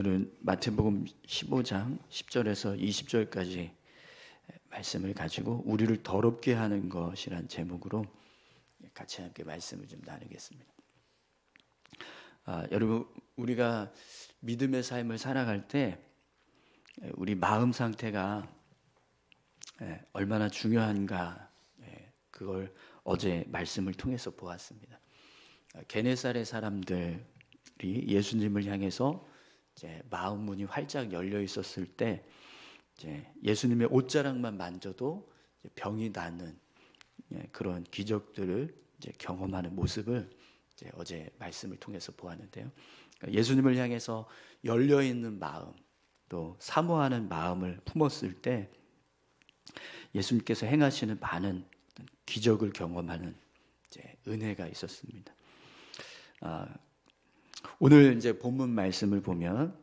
오늘은 마태복음 15장 10절에서 20절까지 말씀을 가지고 우리를 더럽게 하는 것이란 제목으로 같이 함께 말씀을 좀 나누겠습니다. 여러분, 우리가 믿음의 삶을 살아갈 때 우리 마음 상태가 얼마나 중요한가, 그걸 어제 말씀을 통해서 보았습니다. 게네사렛 사람들이 예수님을 향해서 이제 마음 문이 활짝 열려 있었을 때 이제 예수님의 옷자락만 만져도 병이 낫는 그런 기적들을 이제 경험하는 모습을 이제 어제 말씀을 통해서 보았는데요. 예수님을 향해서 열려 있는 마음, 또 사모하는 마음을 품었을 때 예수님께서 행하시는 많은 기적을 경험하는 이제 은혜가 있었습니다. 오늘 이제 본문 말씀을 보면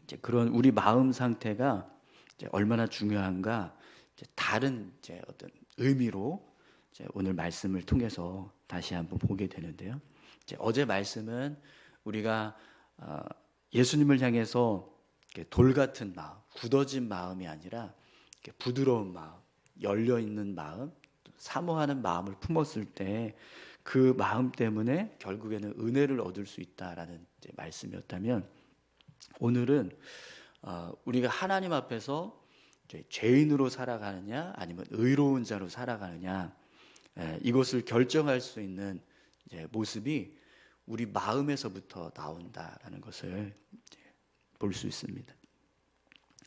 이제 그런 우리 마음 상태가 이제 얼마나 중요한가, 이제 다른 이제 어떤 의미로 이제 오늘 말씀을 통해서 다시 한번 보게 되는데요. 이제 어제 말씀은 우리가 예수님을 향해서 돌 같은 마음, 굳어진 마음이 아니라 부드러운 마음, 열려 있는 마음, 사모하는 마음을 품었을 때 그 마음 때문에 결국에는 은혜를 얻을 수 있다라는 이제 말씀이었다면, 오늘은 우리가 하나님 앞에서 죄인으로 살아가느냐 아니면 의로운 자로 살아가느냐, 이것을 결정할 수 있는 이제 모습이 우리 마음에서부터 나온다라는 것을 볼 수 있습니다.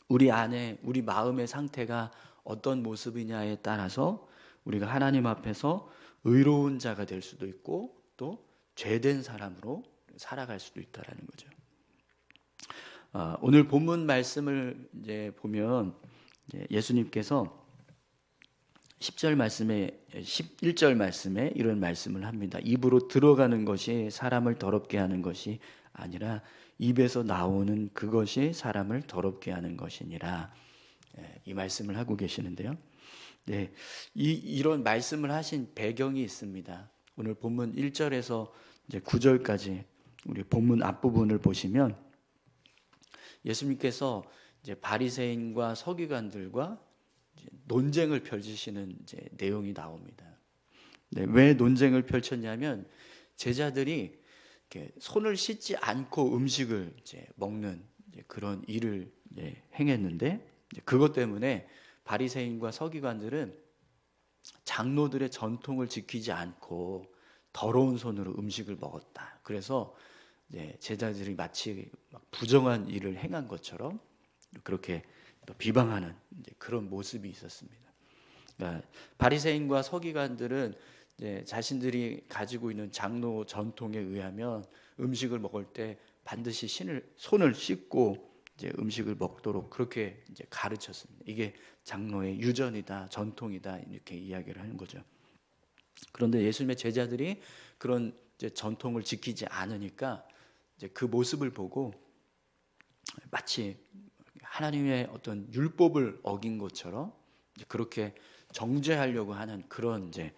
우리 안에 우리 마음의 상태가 어떤 모습이냐에 따라서 우리가 하나님 앞에서 의로운 자가 될 수도 있고 또 죄된 사람으로 살아갈 수도 있다라는 거죠. 오늘 본문 말씀을 이제 보면 이제 예수님께서 10절 말씀에 11절 말씀에 이런 말씀을 합니다. 입으로 들어가는 것이 사람을 더럽게 하는 것이 아니라 입에서 나오는 그것이 사람을 더럽게 하는 것이니라. 이 말씀을 하고 계시는데요. 네, 이런 말씀을 하신 배경이 있습니다. 오늘 본문 1절에서 이제 9절까지 우리 본문 앞부분을 보시면 예수님께서 이제 바리새인과 서기관들과 이제 논쟁을 펼치시는 이제 내용이 나옵니다. 네, 왜 논쟁을 펼쳤냐면 제자들이 이렇게 손을 씻지 않고 음식을 이제 먹는 이제 그런 일을 이제 행했는데, 이제 그것 때문에 바리새인과 서기관들은 장로들의 전통을 지키지 않고 더러운 손으로 음식을 먹었다. 그래서 이제 제자들이 마치 부정한 일을 행한 것처럼 그렇게 비방하는 이제 그런 모습이 있었습니다. 그러니까 바리새인과 서기관들은 이제 자신들이 가지고 있는 장로 전통에 의하면 음식을 먹을 때 반드시 손을 씻고 이제 음식을 먹도록 그렇게 이제 가르쳤습니다. 이게 장로의 유전이다, 전통이다, 이렇게 이야기를 하는 거죠. 그런데 예수님의 제자들이 그런 이제 전통을 지키지 않으니까 이제 그 모습을 보고 마치 하나님의 어떤 율법을 어긴 것처럼 이제 그렇게 정죄하려고 하는 그런 이제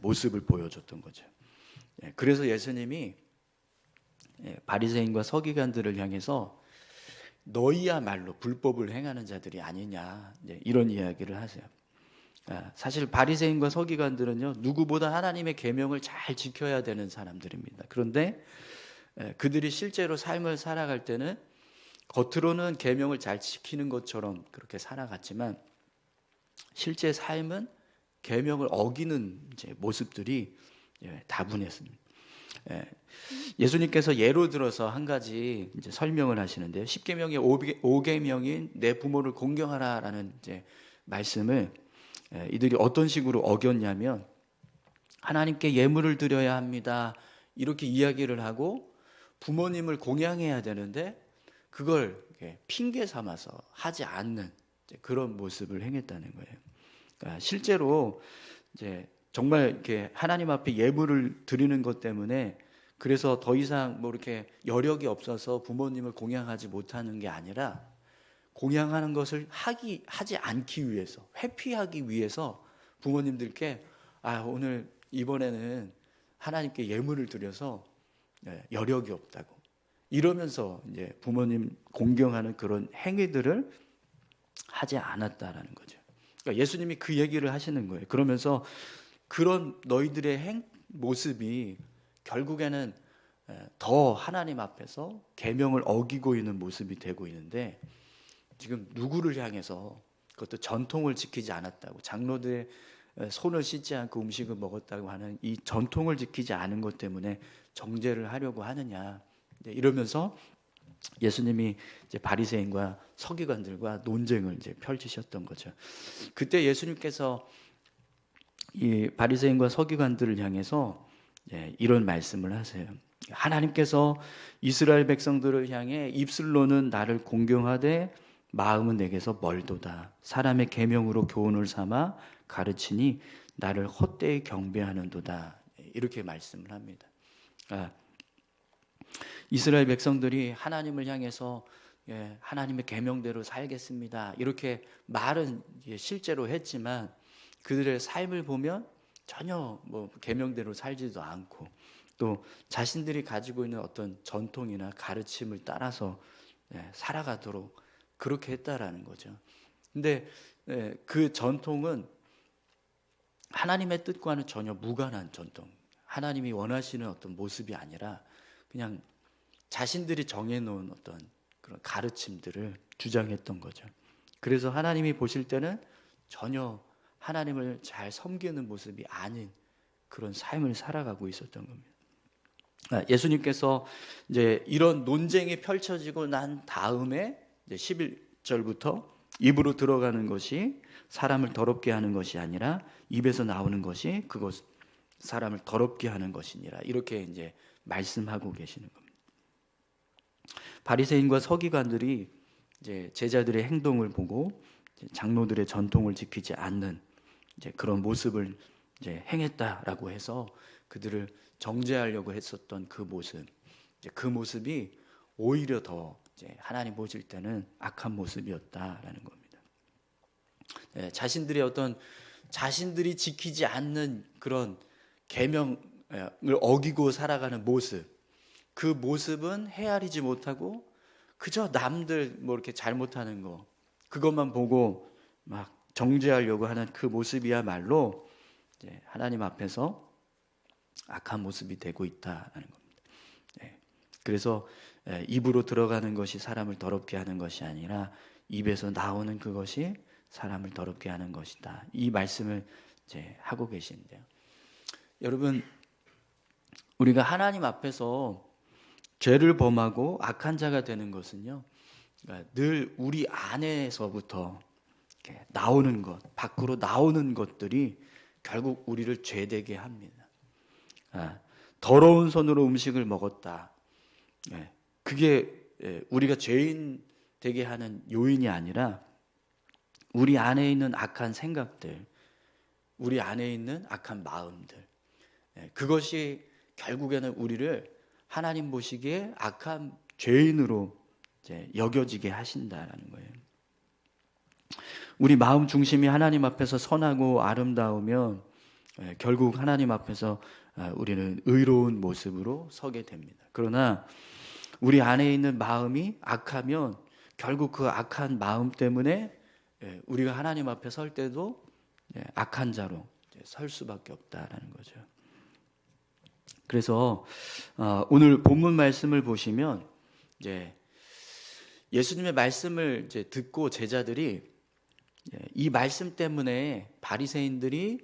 모습을 보여줬던 거죠. 그래서 예수님이 바리새인과 서기관들을 향해서 너희야말로 불법을 행하는 자들이 아니냐, 이런 이야기를 하세요. 사실 바리새인과 서기관들은요, 누구보다 하나님의 계명을 잘 지켜야 되는 사람들입니다. 그런데 그들이 실제로 삶을 살아갈 때는 겉으로는 계명을 잘 지키는 것처럼 그렇게 살아갔지만 실제 삶은 계명을 어기는 이제 모습들이 다분했습니다. 예수님께서 예로 들어서 한 가지 이제 설명을 하시는데요. 10계명의 5계명인 내 부모를 공경하라라는 이제 말씀을 이들이 어떤 식으로 어겼냐면, 하나님께 예물을 드려야 합니다, 이렇게 이야기를 하고 부모님을 공양해야 되는데 그걸 핑계 삼아서 하지 않는 그런 모습을 행했다는 거예요. 그러니까 실제로 이제 정말 이렇게 하나님 앞에 예물을 드리는 것 때문에 그래서 더 이상 뭐 이렇게 여력이 없어서 부모님을 공양하지 못하는 게 아니라, 공양하는 것을 하지 않기 위해서, 회피하기 위해서 부모님들께 오늘 이번에는 하나님께 예물을 드려서 여력이 없다고, 이러면서 이제 부모님 공경하는 그런 행위들을 하지 않았다라는 거죠. 그러니까 예수님이 그 얘기를 하시는 거예요. 그러면서 그런 너희들의 모습이 결국에는 더 하나님 앞에서 계명을 어기고 있는 모습이 되고 있는데, 지금 누구를 향해서, 그것도 전통을 지키지 않았다고, 장로들의 손을 씻지 않고 음식을 먹었다고 하는 이 전통을 지키지 않은 것 때문에 정죄를 하려고 하느냐, 이러면서 예수님이 이제 바리새인과 서기관들과 논쟁을 이제 펼치셨던 거죠. 그때 예수님께서 이 바리새인과 서기관들을 향해서 이런 말씀을 하세요. 하나님께서 이스라엘 백성들을 향해 입술로는 나를 공경하되 마음은 내게서 멀도다. 사람의 계명으로 교훈을 삼아 가르치니 나를 헛되이 경배하는도다. 이렇게 말씀을 합니다. 이스라엘 백성들이 하나님을 향해서 하나님의 계명대로 살겠습니다, 이렇게 말은 실제로 했지만 그들의 삶을 보면 전혀 계명대로 살지도 않고, 또 자신들이 가지고 있는 어떤 전통이나 가르침을 따라서 살아가도록 그렇게 했다라는 거죠. 근데 그 전통은 하나님의 뜻과는 전혀 무관한 전통, 하나님이 원하시는 어떤 모습이 아니라 그냥 자신들이 정해놓은 어떤 그런 가르침들을 주장했던 거죠. 그래서 하나님이 보실 때는 전혀 하나님을 잘 섬기는 모습이 아닌 그런 삶을 살아가고 있었던 겁니다. 예수님께서 이제 이런 논쟁이 펼쳐지고 난 다음에 이제 11절부터 입으로 들어가는 것이 사람을 더럽게 하는 것이 아니라 입에서 나오는 것이 그것 사람을 더럽게 하는 것이니라, 이렇게 이제 말씀하고 계시는 겁니다. 바리새인과 서기관들이 이제 제자들의 행동을 보고 장로들의 전통을 지키지 않는 이제 그런 모습을 이제 행했다라고 해서 그들을 정죄하려고 했었던 그 모습, 이제 그 모습이 오히려 더 이제 하나님 보실 때는 악한 모습이었다라는 겁니다. 자신들의 어떤 자신들이 지키지 않는 그런 계명을 어기고 살아가는 모습, 그 모습은 헤아리지 못하고 그저 남들 이렇게 잘못하는 거 그것만 보고 막 정죄하려고 하는 그 모습이야말로 이제 하나님 앞에서 악한 모습이 되고 있다는 겁니다. 그래서 입으로 들어가는 것이 사람을 더럽게 하는 것이 아니라 입에서 나오는 그것이 사람을 더럽게 하는 것이다, 이 말씀을 이제 하고 계신데요. 여러분, 우리가 하나님 앞에서 죄를 범하고 악한 자가 되는 것은요, 늘 우리 안에서부터 나오는 것, 밖으로 나오는 것들이 결국 우리를 죄되게 합니다. 더러운 손으로 음식을 먹었다, 그게 우리가 죄인 되게 하는 요인이 아니라 우리 안에 있는 악한 생각들, 우리 안에 있는 악한 마음들, 그것이 결국에는 우리를 하나님 보시기에 악한 죄인으로 이제 여겨지게 하신다라는 거예요. 우리 마음 중심이 하나님 앞에서 선하고 아름다우면 결국 하나님 앞에서 우리는 의로운 모습으로 서게 됩니다. 그러나 우리 안에 있는 마음이 악하면 결국 그 악한 마음 때문에 우리가 하나님 앞에 설 때도 악한 자로 설 수밖에 없다라는 거죠. 그래서 오늘 본문 말씀을 보시면 이제 예수님의 말씀을 이제 듣고 제자들이 이 말씀 때문에 바리새인들이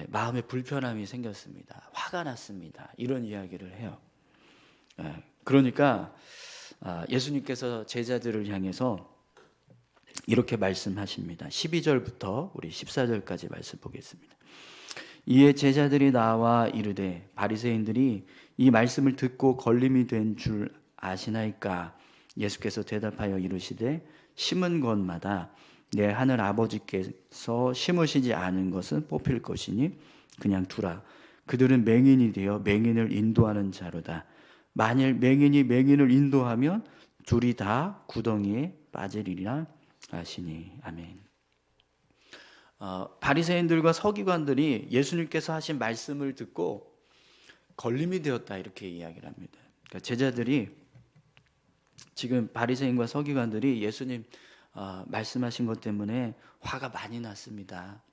마음에 불편함이 생겼습니다, 화가 났습니다, 이런 이야기를 해요. 그러니까 예수님께서 제자들을 향해서 이렇게 말씀하십니다. 12절부터 우리 14절까지 말씀 보겠습니다. 이에 제자들이 나와 이르되 바리새인들이 이 말씀을 듣고 걸림이 된 줄 아시나이까? 예수께서 대답하여 이르시되 심은 것마다 내 하늘 아버지께서 심으시지 않은 것은 뽑힐 것이니 그냥 두라. 그들은 맹인이 되어 맹인을 인도하는 자로다. 만일 맹인이 맹인을 인도하면 둘이 다 구덩이에 빠지리라 하시니. 아멘. 바리새인들과 서기관들이 예수님께서 하신 말씀을 듣고 걸림이 되었다, 이렇게 이야기를 합니다. 그러니까 제자들이 지금 바리새인과 서기관들이 예수님 말씀하신 것 때문에 화가 많이 났습니다.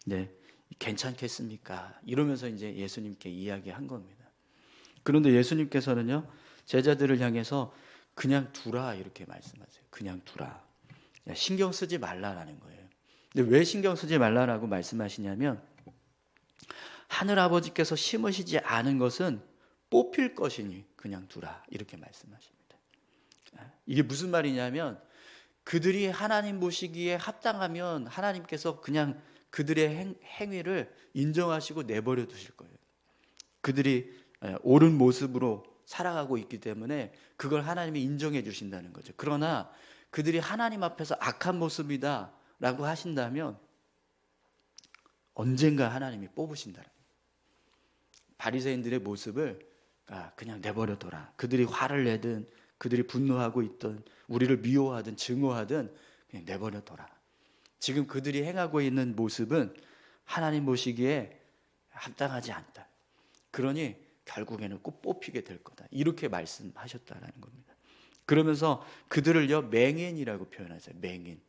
네, 괜찮겠습니까? 이러면서 이제 예수님께 이야기한 겁니다. 그런데 예수님께서는요, 제자들을 향해서 그냥 두라 이렇게 말씀하세요. 그냥 두라. 신경 쓰지 말라라는 거예요. 근데 왜 신경 쓰지 말라라고 말씀하시냐면, 하늘 아버지께서 심으시지 않은 것은 뽑힐 것이니 그냥 두라 이렇게 말씀하십니다. 이게 무슨 말이냐면, 그들이 하나님 보시기에 합당하면 하나님께서 그냥 그들의 행위를 인정하시고 내버려 두실 거예요. 그들이 옳은 모습으로 살아가고 있기 때문에 그걸 하나님이 인정해 주신다는 거죠. 그러나 그들이 하나님 앞에서 악한 모습이다 라고 하신다면 언젠가 하나님이 뽑으신다는 거예요. 바리새인들의 모습을 그냥 내버려 둬라. 그들이 화를 내든 그들이 분노하고 있든 우리를 미워하든 증오하든 그냥 내버려 둬라. 지금 그들이 행하고 있는 모습은 하나님 보시기에 합당하지 않다. 그러니 결국에는 꼭 뽑히게 될 거다. 이렇게 말씀하셨다는 겁니다. 그러면서 그들을요, 맹인이라고 표현하세요. 맹인.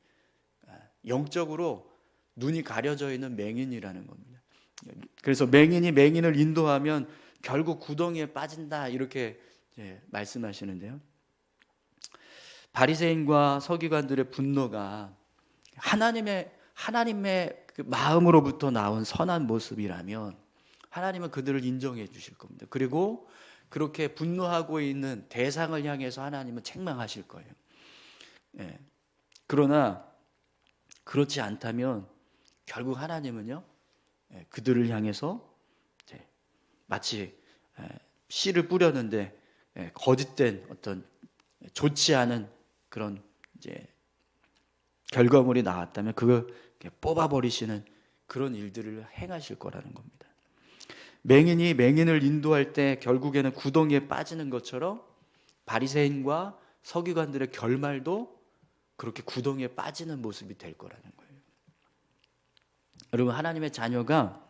영적으로 눈이 가려져 있는 맹인이라는 겁니다. 그래서 맹인이 맹인을 인도하면 결국 구덩이에 빠진다 이렇게 말씀하시는데요. 바리새인과 서기관들의 분노가 하나님의 그 마음으로부터 나온 선한 모습이라면 하나님은 그들을 인정해 주실 겁니다. 그리고 그렇게 분노하고 있는 대상을 향해서 하나님은 책망하실 거예요. 그러나 그렇지 않다면 결국 하나님은요, 그들을 향해서 마치 씨를 뿌렸는데 거짓된 어떤 좋지 않은 그런 결과물이 나왔다면 그걸 뽑아버리시는 그런 일들을 행하실 거라는 겁니다. 맹인이 맹인을 인도할 때 결국에는 구덩이에 빠지는 것처럼 바리새인과 서기관들의 결말도 그렇게 구덩이에 빠지는 모습이 될 거라는 거예요. 여러분, 하나님의 자녀가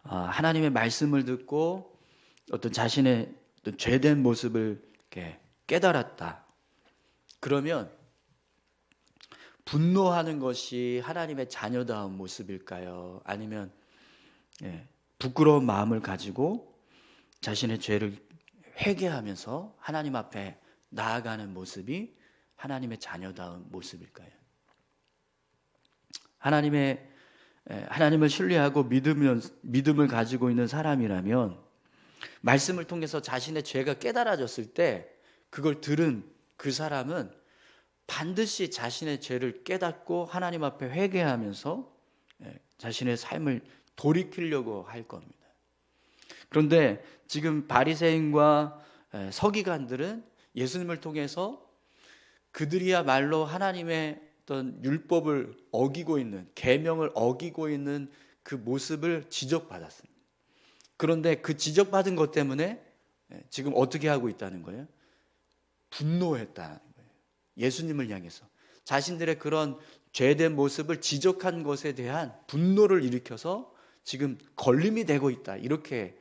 하나님의 말씀을 듣고 어떤 자신의 어떤 죄된 모습을 깨달았다. 그러면 분노하는 것이 하나님의 자녀다운 모습일까요? 아니면 부끄러운 마음을 가지고 자신의 죄를 회개하면서 하나님 앞에 나아가는 모습이 하나님의 자녀다운 모습일까요? 하나님을 신뢰하고 믿음을 가지고 있는 사람이라면 말씀을 통해서 자신의 죄가 깨달아졌을 때 그걸 들은 그 사람은 반드시 자신의 죄를 깨닫고 하나님 앞에 회개하면서 자신의 삶을 돌이키려고 할 겁니다. 그런데 지금 바리새인과 서기관들은 예수님을 통해서 그들이야말로 하나님의 어떤 율법을 어기고 있는, 계명을 어기고 있는 그 모습을 지적받았습니다. 그런데 그 지적받은 것 때문에 지금 어떻게 하고 있다는 거예요? 분노했다는 거예요. 예수님을 향해서 자신들의 그런 죄된 모습을 지적한 것에 대한 분노를 일으켜서 지금 걸림이 되고 있다, 이렇게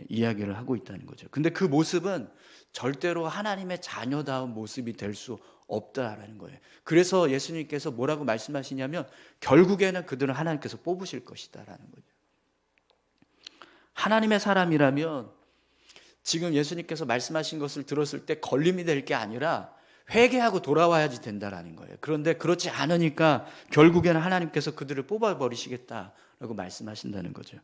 이야기를 하고 있다는 거죠. 근데 그 모습은 절대로 하나님의 자녀다운 모습이 될 수 없다라는 거예요. 그래서 예수님께서 뭐라고 말씀하시냐면 결국에는 그들은 하나님께서 뽑으실 것이다라는 거죠. 하나님의 사람이라면 지금 예수님께서 말씀하신 것을 들었을 때 걸림이 될 게 아니라 회개하고 돌아와야지 된다라는 거예요. 그런데 그렇지 않으니까 결국에는 하나님께서 그들을 뽑아버리시겠다라고 말씀하신다는 거죠.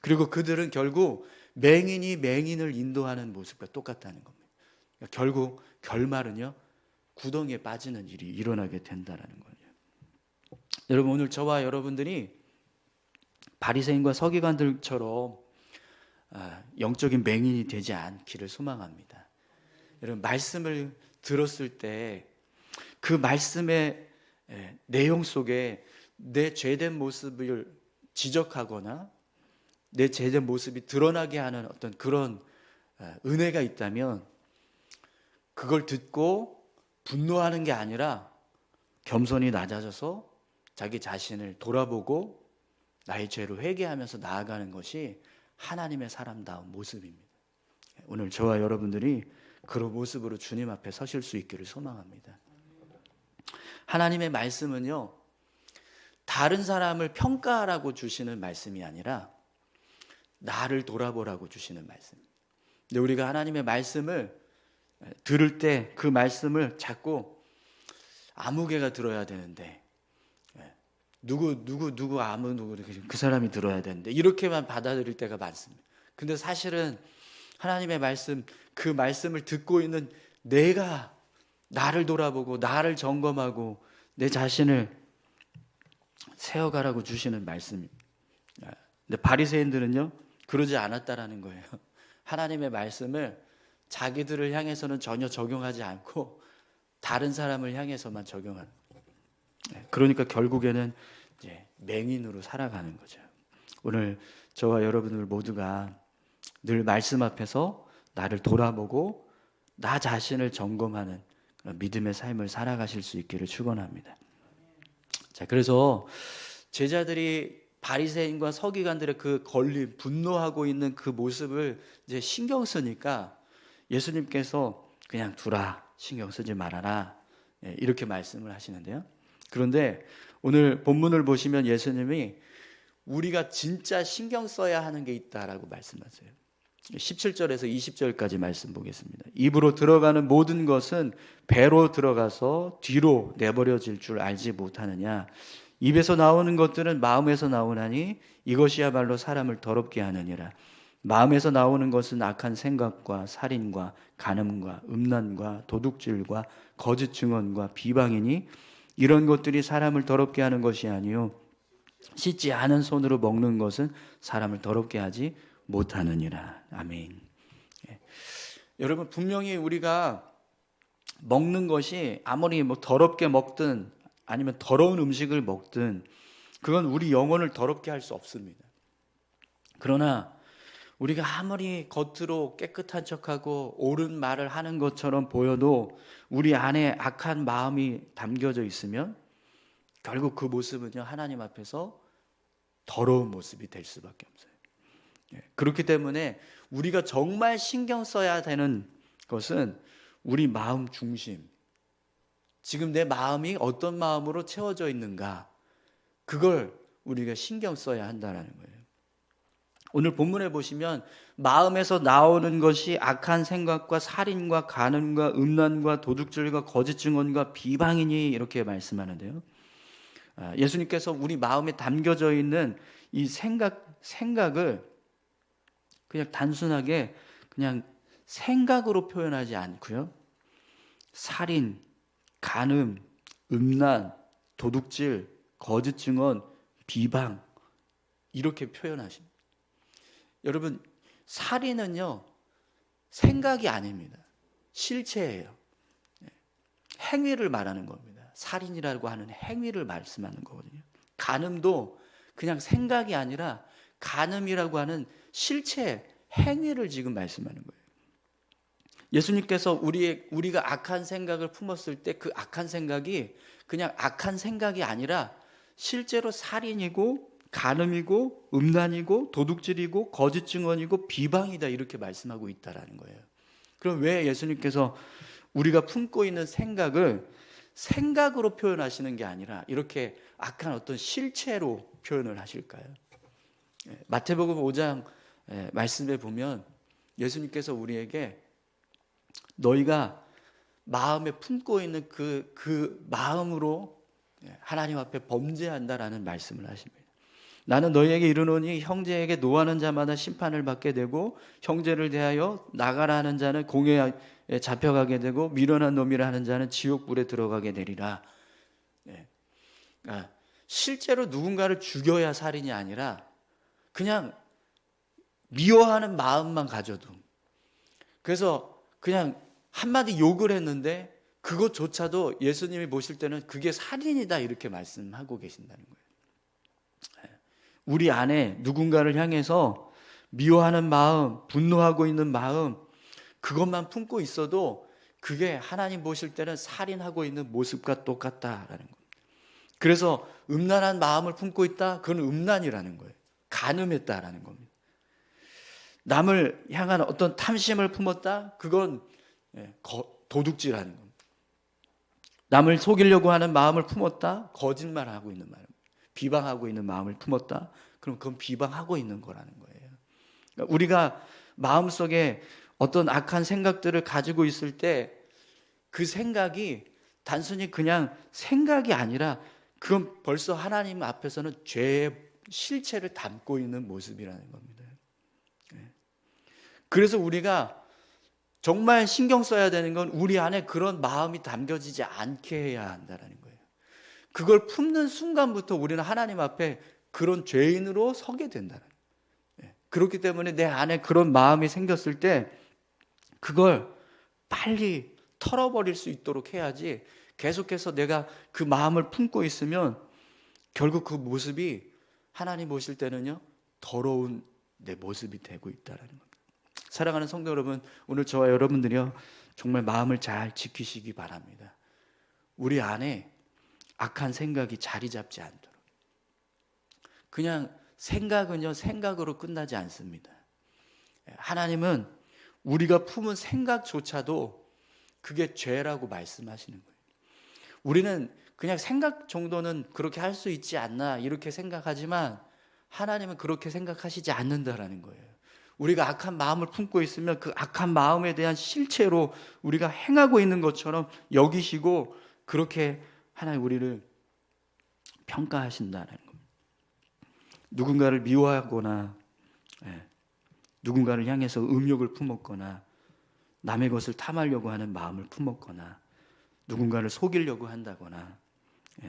그리고 그들은 결국 맹인이 맹인을 인도하는 모습과 똑같다는 겁니다. 그러니까 결국 결말은요, 구덩이에 빠지는 일이 일어나게 된다라는 거예요. 여러분, 오늘 저와 여러분들이 바리새인과 서기관들처럼 영적인 맹인이 되지 않기를 소망합니다. 여러분, 말씀을 들었을 때 그 말씀의 내용 속에 내 죄된 모습을 지적하거나 내 죄된 모습이 드러나게 하는 어떤 그런 은혜가 있다면 그걸 듣고 분노하는 게 아니라 겸손히 낮아져서 자기 자신을 돌아보고 나의 죄를 회개하면서 나아가는 것이 하나님의 사람다운 모습입니다. 오늘 저와 여러분들이 그런 모습으로 주님 앞에 서실 수 있기를 소망합니다. 하나님의 말씀은요, 다른 사람을 평가하라고 주시는 말씀이 아니라 나를 돌아보라고 주시는 말씀. 근데 우리가 하나님의 말씀을 들을 때 그 말씀을 자꾸 아무개가 들어야 되는데, 누구 그 사람이 들어야 되는데 이렇게만 받아들일 때가 많습니다. 근데 사실은 하나님의 말씀, 그 말씀을 듣고 있는 내가 나를 돌아보고 나를 점검하고 내 자신을 세워가라고 주시는 말씀입니다. 근데 바리새인들은요, 그러지 않았다라는 거예요. 하나님의 말씀을 자기들을 향해서는 전혀 적용하지 않고 다른 사람을 향해서만 적용하는 거예요. 그러니까 결국에는 이제 맹인으로 살아가는 거죠. 오늘 저와 여러분들 모두가 늘 말씀 앞에서 나를 돌아보고 나 자신을 점검하는 그런 믿음의 삶을 살아가실 수 있기를 축원합니다. 자, 그래서 제자들이 바리새인과 서기관들의 그 걸림, 분노하고 있는 그 모습을 이제 신경 쓰니까 예수님께서 그냥 두라, 신경 쓰지 말아라, 이렇게 말씀을 하시는데요. 그런데 오늘 본문을 보시면 예수님이 우리가 진짜 신경 써야 하는 게 있다라고 말씀하세요. 17절에서 20절까지 말씀 보겠습니다. 입으로 들어가는 모든 것은 배로 들어가서 뒤로 내버려질 줄 알지 못하느냐. 입에서 나오는 것들은 마음에서 나오나니 이것이야말로 사람을 더럽게 하느니라. 마음에서 나오는 것은 악한 생각과 살인과 간음과 음란과 도둑질과 거짓 증언과 비방이니 이런 것들이 사람을 더럽게 하는 것이 아니요 씻지 않은 손으로 먹는 것은 사람을 더럽게 하지 못하느니라. 아멘. 여러분, 분명히 우리가 먹는 것이 아무리 뭐 더럽게 먹든 아니면 더러운 음식을 먹든 그건 우리 영혼을 더럽게 할 수 없습니다. 그러나 우리가 아무리 겉으로 깨끗한 척하고 옳은 말을 하는 것처럼 보여도 우리 안에 악한 마음이 담겨져 있으면 결국 그 모습은요, 하나님 앞에서 더러운 모습이 될 수밖에 없어요. 그렇기 때문에 우리가 정말 신경 써야 되는 것은 우리 마음 중심, 지금 내 마음이 어떤 마음으로 채워져 있는가, 그걸 우리가 신경 써야 한다는 거예요. 오늘 본문에 보시면 마음에서 나오는 것이 악한 생각과 살인과 간음과 음란과 도둑질과 거짓 증언과 비방이니 이렇게 말씀하는데요. 예수님께서 우리 마음에 담겨져 있는 이 생각을 그냥 단순하게 그냥 생각으로 표현하지 않고요, 살인, 간음, 음란, 도둑질, 거짓 증언, 비방 이렇게 표현하십니다. 여러분, 살인은요 생각이 아닙니다. 실체예요. 행위를 말하는 겁니다. 살인이라고 하는 행위를 말씀하는 거거든요. 간음도 그냥 생각이 아니라 간음이라고 하는 실체, 행위를 지금 말씀하는 거예요. 예수님께서 우리가 악한 생각을 품었을 때 그 악한 생각이 그냥 악한 생각이 아니라 실제로 살인이고 간음이고 음란이고 도둑질이고 거짓 증언이고 비방이다, 이렇게 말씀하고 있다라는 거예요. 그럼 왜 예수님께서 우리가 품고 있는 생각을 생각으로 표현하시는 게 아니라 이렇게 악한 어떤 실체로 표현을 하실까요? 마태복음 5장 말씀에 보면 예수님께서 우리에게 너희가 마음에 품고 있는 그 마음으로 하나님 앞에 범죄한다라는 말씀을 하십니다. 나는 너희에게 이르노니 형제에게 노하는 자마다 심판을 받게 되고 형제를 대하여 나가라 하는 자는 공회에 잡혀가게 되고 미련한 놈이라 하는 자는 지옥불에 들어가게 되리라. 실제로 누군가를 죽여야 살인이 아니라 그냥 미워하는 마음만 가져도, 그래서 그냥 한마디 욕을 했는데 그것조차도 예수님이 보실 때는 그게 살인이다, 이렇게 말씀하고 계신다는 거예요. 우리 안에 누군가를 향해서 미워하는 마음, 분노하고 있는 마음, 그것만 품고 있어도 그게 하나님 보실 때는 살인하고 있는 모습과 똑같다라는 겁니다. 그래서 음란한 마음을 품고 있다, 그건 음란이라는 거예요. 간음했다라는 겁니다. 남을 향한 어떤 탐심을 품었다, 그건 도둑질하는 겁니다. 남을 속이려고 하는 마음을 품었다, 거짓말하고 있는 마음, 비방하고 있는 마음을 품었다, 그럼 그건 비방하고 있는 거라는 거예요. 그러니까 우리가 마음속에 어떤 악한 생각들을 가지고 있을 때 그 생각이 단순히 그냥 생각이 아니라 그건 벌써 하나님 앞에서는 죄의 실체를 담고 있는 모습이라는 겁니다. 그래서 우리가 정말 신경 써야 되는 건 우리 안에 그런 마음이 담겨지지 않게 해야 한다는 거예요. 그걸 품는 순간부터 우리는 하나님 앞에 그런 죄인으로 서게 된다는 거예요. 그렇기 때문에 내 안에 그런 마음이 생겼을 때 그걸 빨리 털어버릴 수 있도록 해야지, 계속해서 내가 그 마음을 품고 있으면 결국 그 모습이 하나님 보실 때는요, 더러운 내 모습이 되고 있다는 겁니다. 사랑하는 성도 여러분, 오늘 저와 여러분들이요, 정말 마음을 잘 지키시기 바랍니다. 우리 안에 악한 생각이 자리 잡지 않도록. 그냥 생각은요, 생각으로 끝나지 않습니다. 하나님은 우리가 품은 생각조차도 그게 죄라고 말씀하시는 거예요. 우리는 그냥 생각 정도는 그렇게 할 수 있지 않나 이렇게 생각하지만 하나님은 그렇게 생각하시지 않는다라는 거예요. 우리가 악한 마음을 품고 있으면 그 악한 마음에 대한 실체로 우리가 행하고 있는 것처럼 여기시고 그렇게 하나님 우리를 평가하신다는 겁니다. 누군가를 미워하거나 누군가를 향해서 음욕을 품었거나 남의 것을 탐하려고 하는 마음을 품었거나 누군가를 속이려고 한다거나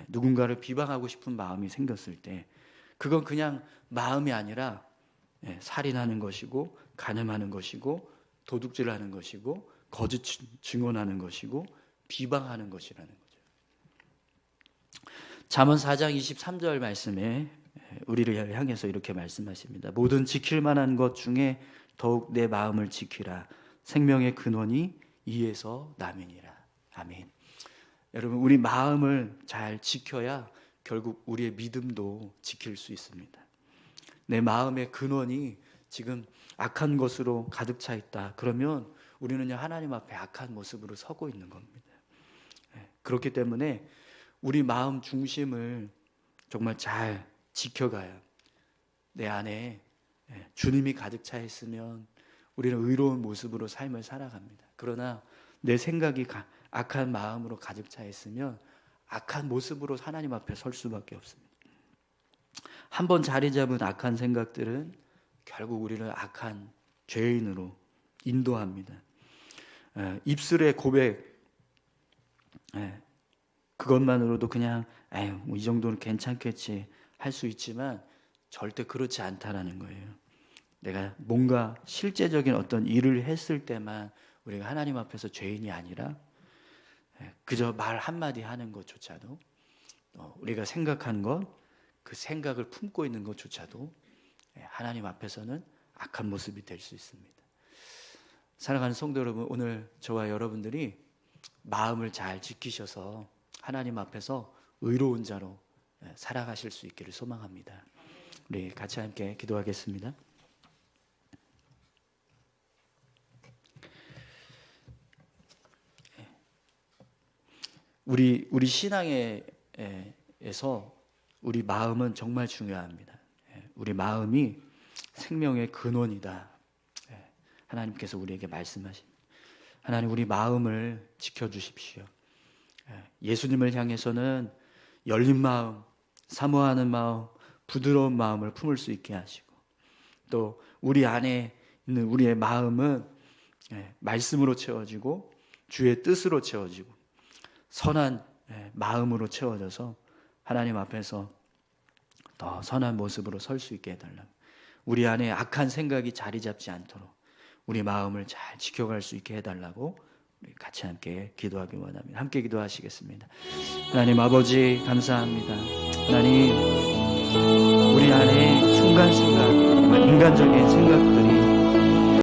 누군가를 비방하고 싶은 마음이 생겼을 때 그건 그냥 마음이 아니라 살인하는 것이고 간음하는 것이고 도둑질하는 것이고 거짓 증언하는 것이고 비방하는 것이라는 거죠. 잠언 4장 23절 말씀에 우리를 향해서 이렇게 말씀하십니다. 모든 지킬 만한 것 중에 더욱 내 마음을 지키라. 생명의 근원이 이에서 남이니라. 아멘. 여러분, 우리 마음을 잘 지켜야 결국 우리의 믿음도 지킬 수 있습니다. 내 마음의 근원이 지금 악한 것으로 가득 차 있다. 그러면 우리는 하나님 앞에 악한 모습으로 서고 있는 겁니다. 그렇기 때문에 우리 마음 중심을 정말 잘 지켜가야 내 안에 주님이 가득 차 있으면 우리는 의로운 모습으로 삶을 살아갑니다. 그러나 내 생각이 악한 마음으로 가득 차 있으면 악한 모습으로 하나님 앞에 설 수밖에 없습니다. 한번 자리 잡은 악한 생각들은 결국 우리를 악한 죄인으로 인도합니다. 입술의 고백, 그것만으로도 그냥 이 정도는 괜찮겠지 할 수 있지만 절대 그렇지 않다라는 거예요. 내가 뭔가 실제적인 어떤 일을 했을 때만 우리가 하나님 앞에서 죄인이 아니라 그저 말 한마디 하는 것조차도 우리가 생각한 것, 그 생각을 품고 있는 것조차도 하나님 앞에서는 악한 모습이 될 수 있습니다. 사랑하는 성도 여러분, 오늘 저와 여러분들이 마음을 잘 지키셔서 하나님 앞에서 의로운 자로 살아가실 수 있기를 소망합니다. 우리 같이 함께 기도하겠습니다. 우리 신앙에서 우리 마음은 정말 중요합니다. 우리 마음이 생명의 근원이다. 하나님께서 우리에게 말씀하십니다. 하나님, 우리 마음을 지켜주십시오. 예수님을 향해서는 열린 마음, 사모하는 마음, 부드러운 마음을 품을 수 있게 하시고, 또 우리 안에 있는 우리의 마음은 말씀으로 채워지고 주의 뜻으로 채워지고 선한 마음으로 채워져서 하나님 앞에서 더 선한 모습으로 설 수 있게 해달라고, 우리 안에 악한 생각이 자리 잡지 않도록 우리 마음을 잘 지켜갈 수 있게 해달라고 우리 같이 함께 기도하기 원합니다. 함께 기도하시겠습니다. 하나님 아버지, 감사합니다. 하나님, 우리 안에 순간순간 인간적인 생각들이